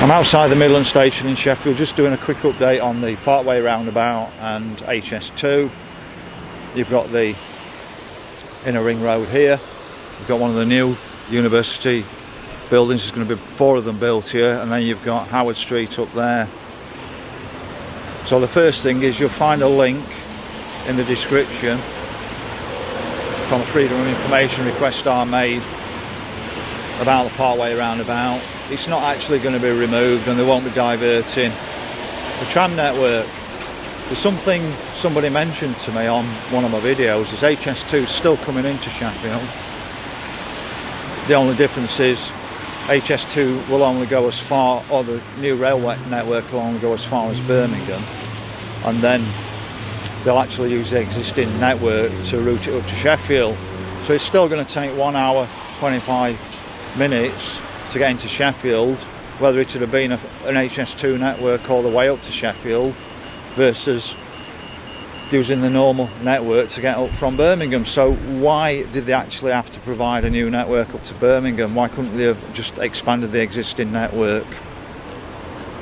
I'm outside the Midland station in Sheffield, just doing a quick update on the Parkway roundabout and HS2. You've got the inner ring road here. You've got one of the new university buildings. There's going to be 4 of them built here, and then you've got Howard Street up there. So the first thing is you'll find a link in the description from a Freedom of Information request I made about the Parkway roundabout. It's not actually going to be removed, and they won't be diverting the tram network. There's something somebody mentioned to me on one of my videos, is HS2 still coming into Sheffield. The only difference is HS2 will only go as far, or the new railway network will only go as far as Birmingham, and then they'll actually use the existing network to route it up to Sheffield. So it's still going to take 1 hour 25 minutes to get into Sheffield, whether it would have been an HS2 network all the way up to Sheffield versus using the normal network to get up from Birmingham. So why did they actually have to provide a new network up to Birmingham? Why couldn't they have just expanded the existing network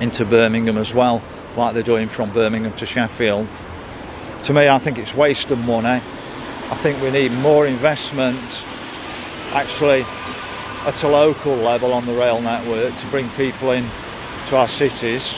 into Birmingham as well, like they're doing from Birmingham to Sheffield? To me, I think it's wasted money. I think we need more investment actually at a local level on the rail network to bring people in to our cities.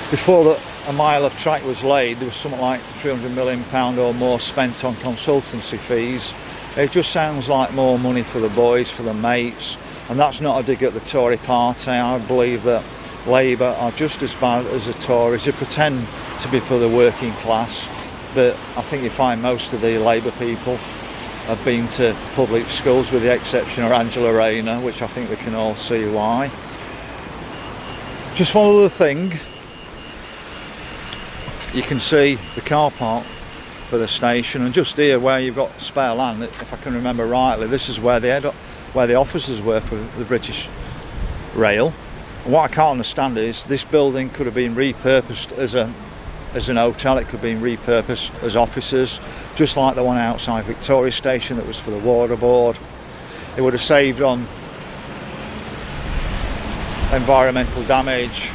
Before a mile of track was laid, there was something like £300 million or more spent on consultancy fees. It just sounds like more money for the boys, for the mates, and that's not a dig at the Tory party. I believe that Labour are just as bad as the Tories. They pretend to be for the working class, but I think you find most of the Labour people have been to public schools, with the exception of Angela Rayner, which I think we can all see why. Just one other thing, you can see the car park for the station, and just here where you've got spare land, if I can remember rightly, this is where the offices were for the British Rail. And what I can't understand is this building could have been repurposed as an hotel. It could have been repurposed as offices, just like the one outside Victoria Station that was for the water board. It would have saved on environmental damage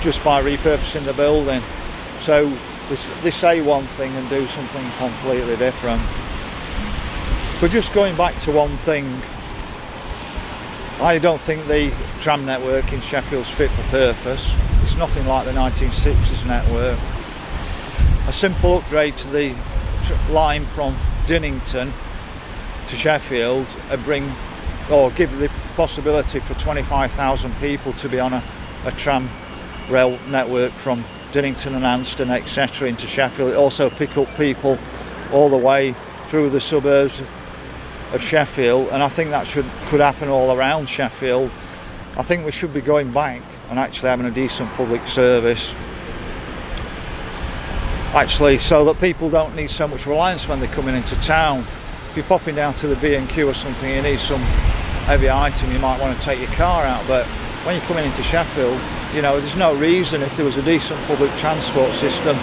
just by repurposing the building. So they say one thing and do something completely different. But just going back to one thing, I don't think the tram network in Sheffield's fit for purpose. It's nothing like the 1960s network. A simple upgrade to the line from Dinnington to Sheffield and give the possibility for 25,000 people to be on a tram rail network from Dinnington and Anston, etc. into Sheffield. It also pick up people all the way through the suburbs of Sheffield, and I think that could happen all around Sheffield. I think we should be going back and actually having a decent public service, actually, so that people don't need so much reliance when they're coming into town. If you're popping down to the B&Q or something, you need some heavy item, you might want to take your car out, but when you're coming into Sheffield, you know, there's no reason, if there was a decent public transport system,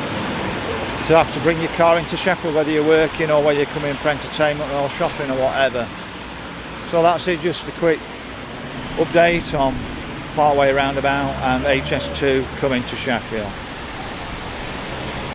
to have to bring your car into Sheffield, whether you're working or whether you're coming for entertainment or shopping or whatever. So that's it, just a quick update on Parkway roundabout and HS2 coming to Sheffield.